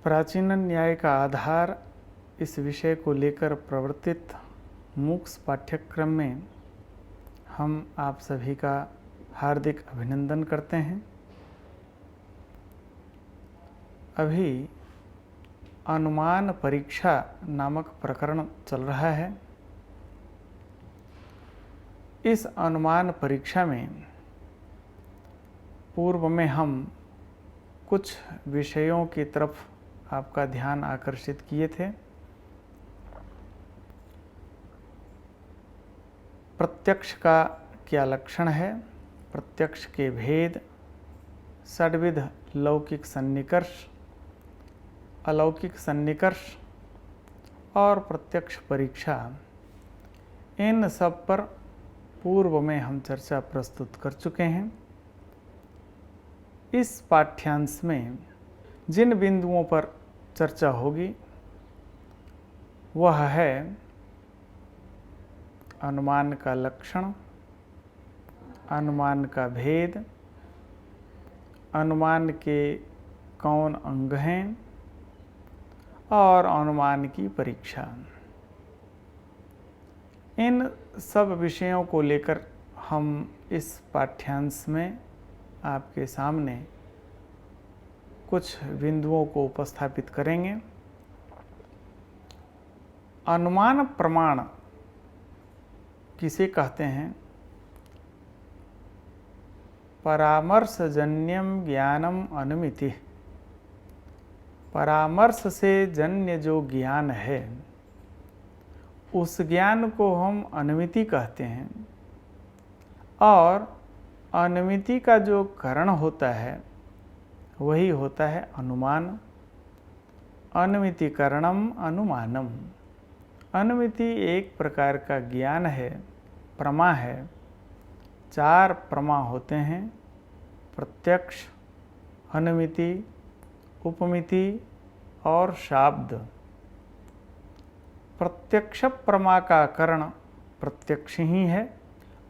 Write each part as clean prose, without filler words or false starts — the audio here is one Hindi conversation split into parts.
प्राचीन न्याय का आधार इस विषय को लेकर प्रवर्तित मूक्स पाठ्यक्रम में हम आप सभी का हार्दिक अभिनंदन करते हैं। अभी अनुमान परीक्षा नामक प्रकरण चल रहा है। इस अनुमान परीक्षा में पूर्व में हम कुछ विषयों की तरफ आपका ध्यान आकर्षित किए थे। प्रत्यक्ष का क्या लक्षण है, प्रत्यक्ष के भेद, षड्विध लौकिक सन्निकर्ष, अलौकिक सन्निकर्ष और प्रत्यक्ष परीक्षा, इन सब पर पूर्व में हम चर्चा प्रस्तुत कर चुके हैं। इस पाठ्यांश में जिन बिंदुओं पर चर्चा होगी वह है अनुमान का लक्षण, अनुमान का भेद, अनुमान के कौन अंग हैं और अनुमान की परीक्षा। इन सब विषयों को लेकर हम इस पाठ्यांश में आपके सामने कुछ बिंदुओं को उपस्थापित करेंगे। अनुमान प्रमाण किसे कहते हैं? परामर्शजन्यम ज्ञानम अनुमिति। परामर्श से जन्य जो ज्ञान है उस ज्ञान को हम अनुमिति कहते हैं, और अनुमिति का जो कारण होता है वही होता है अनुमान। अनुमिति कारणम अनुमानम। अनुमिति एक प्रकार का ज्ञान है, प्रमा है। चार प्रमा होते हैं: प्रत्यक्ष, अनुमिति, उपमिति और शाब्द। प्रत्यक्ष प्रमा का कारण प्रत्यक्ष ही है,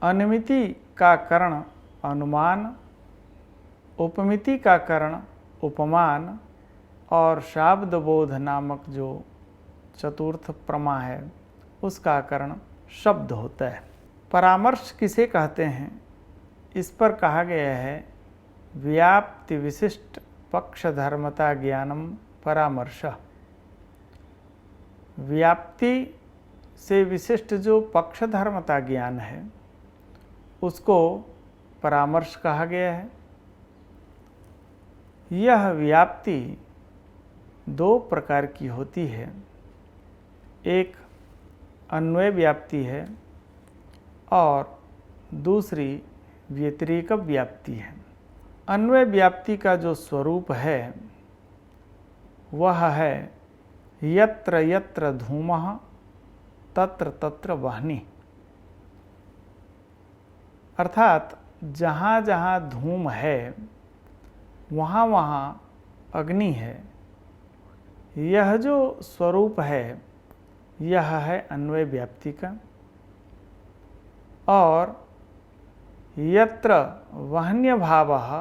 अनुमिति का कारण अनुमान, उपमिति का कारण उपमान और शाब्द बोध नामक जो चतुर्थ प्रमा है उसका कारण शब्द होता है। परामर्श किसे कहते हैं? इस पर कहा गया है व्याप्ति विशिष्ट पक्षधर्मता ज्ञानम परामर्श। व्याप्ति से विशिष्ट जो पक्षधर्मता ज्ञान है उसको परामर्श कहा गया है। यह व्याप्ति दो प्रकार की होती है। एक अन्वय व्याप्ति है और दूसरी व्यतिरेक व्याप्ति है। अन्वय व्याप्ति का जो स्वरूप है वह है यत्र यत्र धूमः तत्र तत्र वह्नि। अर्थात जहाँ जहाँ धूम है वहाँ वहाँ अग्नि है। यह जो स्वरूप है यह है अन्वय व्याप्ति का। और यत्र वह्न्य भावः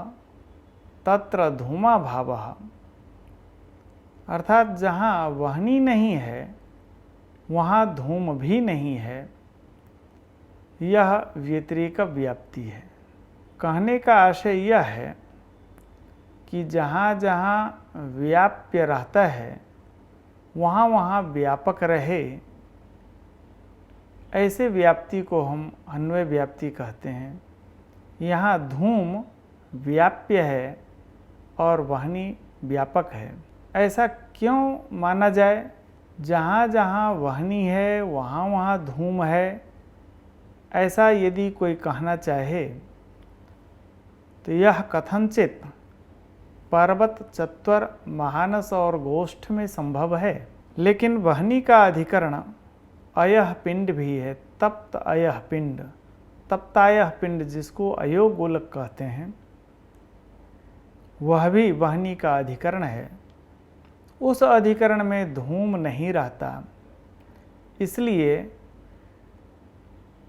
तत्र धूमा भावः, अर्थात जहाँ वह्नि नहीं है वहाँ धूम भी नहीं है, यह व्यतिरेक व्याप्ति है। कहने का आशय यह है कि जहाँ जहाँ व्याप्य रहता है वहाँ वहाँ व्यापक रहे, ऐसे व्याप्ति को हम अन्वय व्याप्ति कहते हैं। यहाँ धूम व्याप्य है और वह्नि व्यापक है। ऐसा क्यों माना जाए? जहाँ जहाँ वह्नि है वहाँ वहाँ धूम है, ऐसा यदि कोई कहना चाहे तो यह कथनचित पर्वत, चत्वर, महानस और गोष्ठ में संभव है। लेकिन वह्नि का अधिकरण अयः पिंड भी है। तप्त अयः पिंड, तप्तायः पिंड जिसको अयोगोलक कहते हैं, वह भी वह्नि का अधिकरण है। उस अधिकरण में धूम नहीं रहता, इसलिए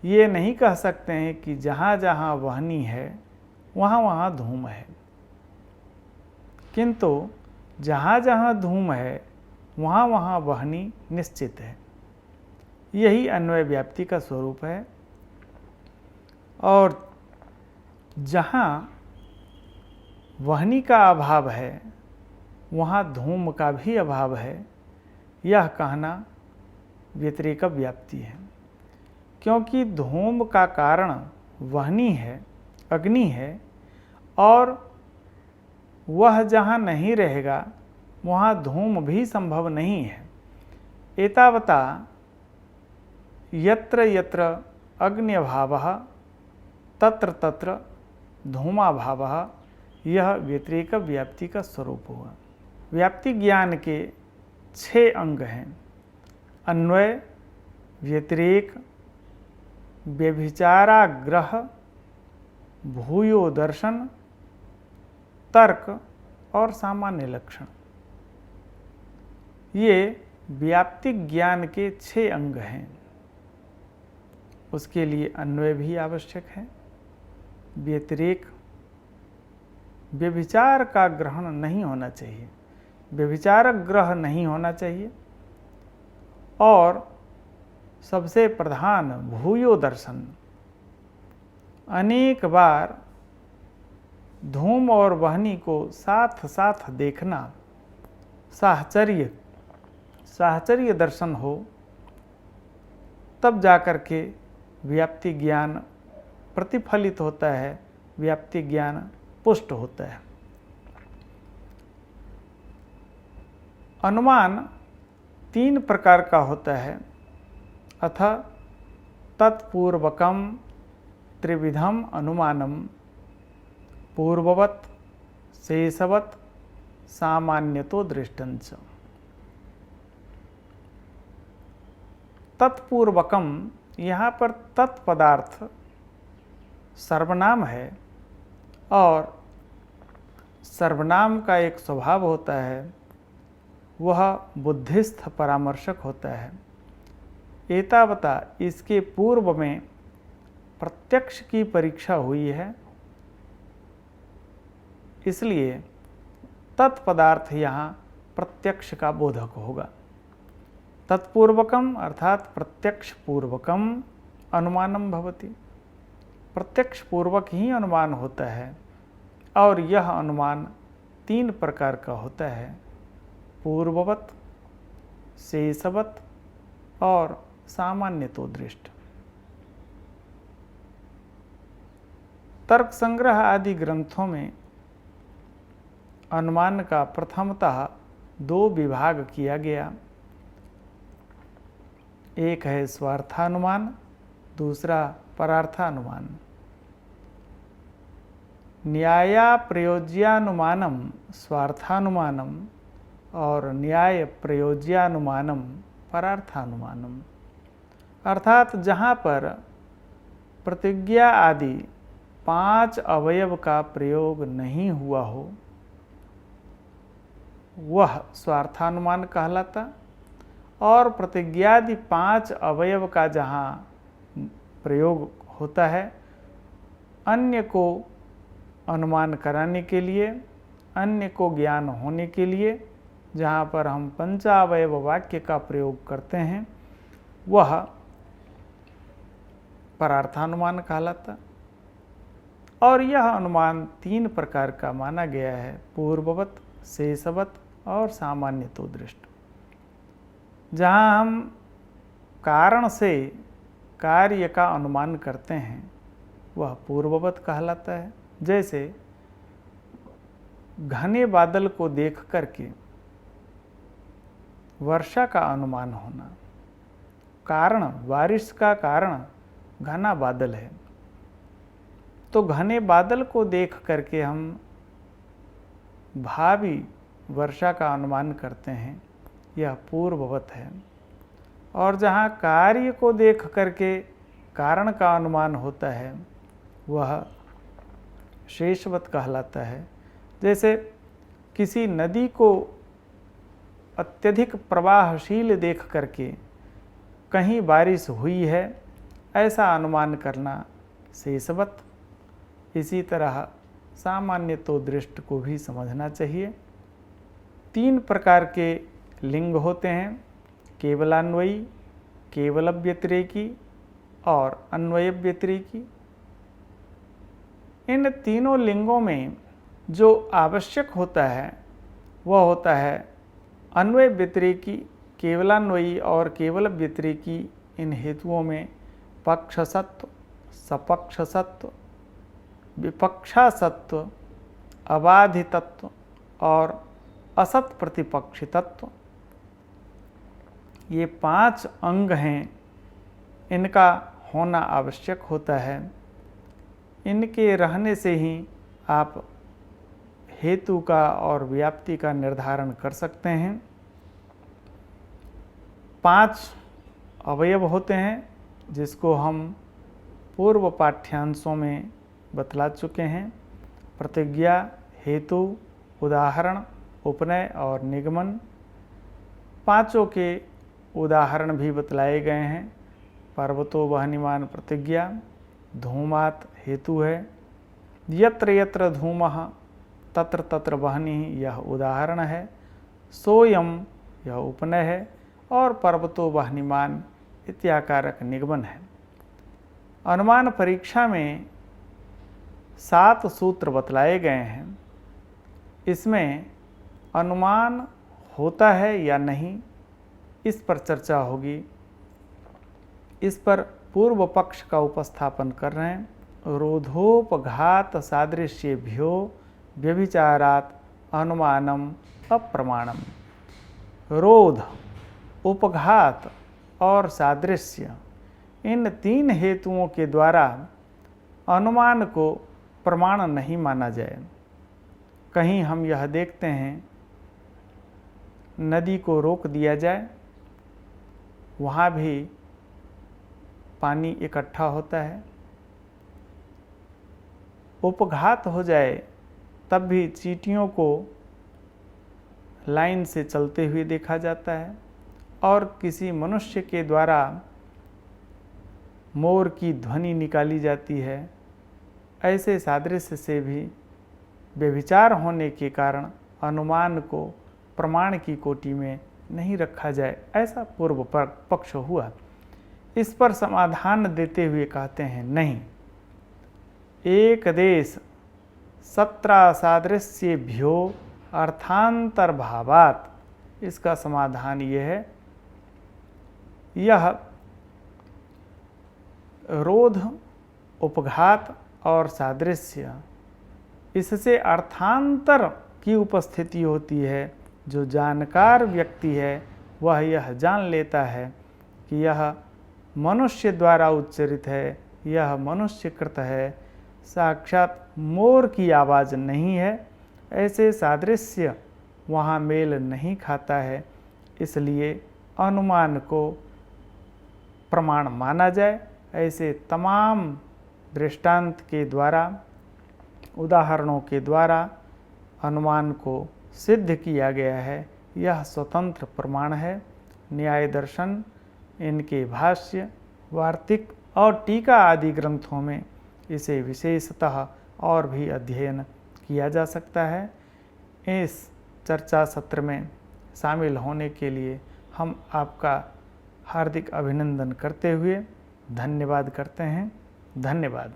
ये नहीं कह सकते हैं कि जहाँ जहाँ वह्नि है वहाँ वहाँ धूम है। किंतु जहाँ जहाँ धूम है वहाँ वहाँ वहनी निश्चित है। यही अन्वय व्याप्ति का स्वरूप है। और जहाँ वहनी का अभाव है वहाँ धूम का भी अभाव है, यह कहना व्यतिरेक व्याप्ति है। क्योंकि धूम का कारण वहनी है, अग्नि है, और वह जहाँ नहीं रहेगा वहाँ धूम भी संभव नहीं है। एतावता यत्र यत्र अग्न्यभावः तत्र तत्र धूमाभावः, यह व्यतिरेक व्याप्ति का स्वरूप हुआ। व्याप्ति ज्ञान के 6 अंग हैं: अन्वय, व्यतिरेक, व्यभिचाराग्रह, भूयो दर्शन, तर्क और सामान्य लक्षण। ये व्याप्ति ज्ञान के 6 अंग हैं। उसके लिए अन्वय भी आवश्यक है, व्यतिरेक, व्यभिचार का ग्रहण नहीं होना चाहिए, व्यभिचारक ग्रह नहीं होना चाहिए, और सबसे प्रधान भूयो दर्शन। अनेक बार धूम और वहनी को साथ साथ देखना, साहचर्य दर्शन हो, तब जाकर के व्याप्ति ज्ञान प्रतिफलित होता है, व्याप्ति ज्ञान पुष्ट होता है। अनुमान 3 प्रकार का होता है, अथ तत्पूर्वकम त्रिविधम अनुमानम, पूर्ववत, शेषवत, सामान्यतो दृष्टंच। तत्पूर्वकम, यहाँ पर तत्पदार्थ सर्वनाम है, और सर्वनाम का एक स्वभाव होता है, वह बुद्धिस्थ परामर्शक होता है। एतावता इसके पूर्व में प्रत्यक्ष की परीक्षा हुई है, इसलिए तत्पदार्थ यहाँ प्रत्यक्ष का बोधक होगा। तत्पूर्वकम अर्थात प्रत्यक्ष पूर्वकम अनुमानम भवति, प्रत्यक्ष पूर्वक ही अनुमान होता है, और यह अनुमान 3 प्रकार का होता है: पूर्ववत, शेषवत और सामान्यतो दृष्ट। तर्क संग्रह आदि ग्रंथों में अनुमान का प्रथमतः 2 विभाग किया गया। एक है स्वार्थानुमान, दूसरा परार्थानुमान। न्याया प्रयोज्यानुमानम स्वार्थानुमानम और न्याय प्रयोज्यानुमानम परार्थानुमानम। अर्थात जहाँ पर प्रतिज्ञा आदि 5 अवयव का प्रयोग नहीं हुआ हो, वह स्वार्थानुमान कहलाता, और प्रतिज्ञादि 5 अवयव का जहाँ प्रयोग होता है, अन्य को अनुमान कराने के लिए, अन्य को ज्ञान होने के लिए, जहाँ पर हम पंचावयव वाक्य का प्रयोग करते हैं, वह परार्थानुमान कहलाता। और यह अनुमान 3 प्रकार का माना गया है: पूर्ववत, शेषवत और सामान्यतो दृष्ट। जहाँ हम कारण से कार्य का अनुमान करते हैं, वह पूर्ववत कहलाता है। जैसे घने बादल को देख करके वर्षा का अनुमान होना, कारण, बारिश का कारण घना बादल है, तो घने बादल को देख करके हम भावी वर्षा का अनुमान करते हैं, यह पूर्ववत है। और जहाँ कार्य को देख करके कारण का अनुमान होता है, वह शेषवत कहलाता है। जैसे किसी नदी को अत्यधिक प्रवाहशील देख करके कहीं बारिश हुई है, ऐसा अनुमान करना शेषवत। इसी तरह सामान्यतो दृष्ट को भी समझना चाहिए। तीन प्रकार के लिंग होते हैं, केवलान्वयी, केवल व्यतिरेकी और अन्वय व्यतिरेकी। इन तीनों लिंगों में जो आवश्यक होता है वह होता है अन्वय व्यतिरेकी, केवलान्वयी और केवल व्यतिरेकी। इन हेतुओं में पक्षसत्व, सपक्षसत्व, विपक्षासत्व, अबाधितत्व और असत प्रतिपक्षी तत्व, ये 5 अंग हैं, इनका होना आवश्यक होता है। इनके रहने से ही आप हेतु का और व्याप्ति का निर्धारण कर सकते हैं। 5 अवयव होते हैं जिसको हम पूर्व पाठ्यांशों में बतला चुके हैं। प्रतिज्ञा, हेतु, उदाहरण, उपनय और निगमन। पांचों के उदाहरण भी बतलाए गए हैं। पर्वतो वह्निमान प्रतिज्ञा, धूमात हेतु है, यत्र यत्र धूमः तत्र तत्र वह्निः यह उदाहरण है, सोयम यह उपनय है और पर्वतो वह्निमान इत्याकारक निगमन है। अनुमान परीक्षा में 7 सूत्र बतलाए गए हैं। इसमें अनुमान होता है या नहीं, इस पर चर्चा होगी। इस पर पूर्व पक्ष का उपस्थापन कर रहे हैं। रोधोपघात सादृश्येभ्यो व्यभिचारात् अनुमानम अप्रमाणम। रोध, उपघात और सादृश्य, इन 3 हेतुओं के द्वारा अनुमान को प्रमाण नहीं माना जाए। कहीं हम यह देखते हैं नदी को रोक दिया जाए, वहाँ भी पानी इकट्ठा होता है। उपघात हो जाए तब भी चींटियों को लाइन से चलते हुए देखा जाता है और किसी मनुष्य के द्वारा मोर की ध्वनि निकाली जाती है। ऐसे सादृश्य से भी व्यभिचार होने के कारण अनुमान को प्रमाण की कोटि में नहीं रखा जाए, ऐसा पूर्व पक्ष हुआ। इस पर समाधान देते हुए कहते हैं नहीं, एक देश 17 सादृश्येभ्यो अर्थांतर्भावात्। इसका समाधान यह है, यह रोध, उपघात और सादृश्य, इससे अर्थांतर की उपस्थिति होती है। जो जानकार व्यक्ति है वह यह जान लेता है कि यह मनुष्य द्वारा उच्चरित है, यह मनुष्यकृत है, साक्षात मोर की आवाज़ नहीं है। ऐसे सादृश्य वहाँ मेल नहीं खाता है, इसलिए अनुमान को प्रमाण माना जाए। ऐसे तमाम दृष्टांत के द्वारा, उदाहरणों के द्वारा अनुमान को सिद्ध किया गया है। यह स्वतंत्र प्रमाण है। न्याय दर्शन, इनके भाष्य, वार्तिक और टीका आदि ग्रंथों में इसे विशेषतः और भी अध्ययन किया जा सकता है। इस चर्चा सत्र में शामिल होने के लिए हम आपका हार्दिक अभिनंदन करते हुए धन्यवाद करते हैं। धन्यवाद।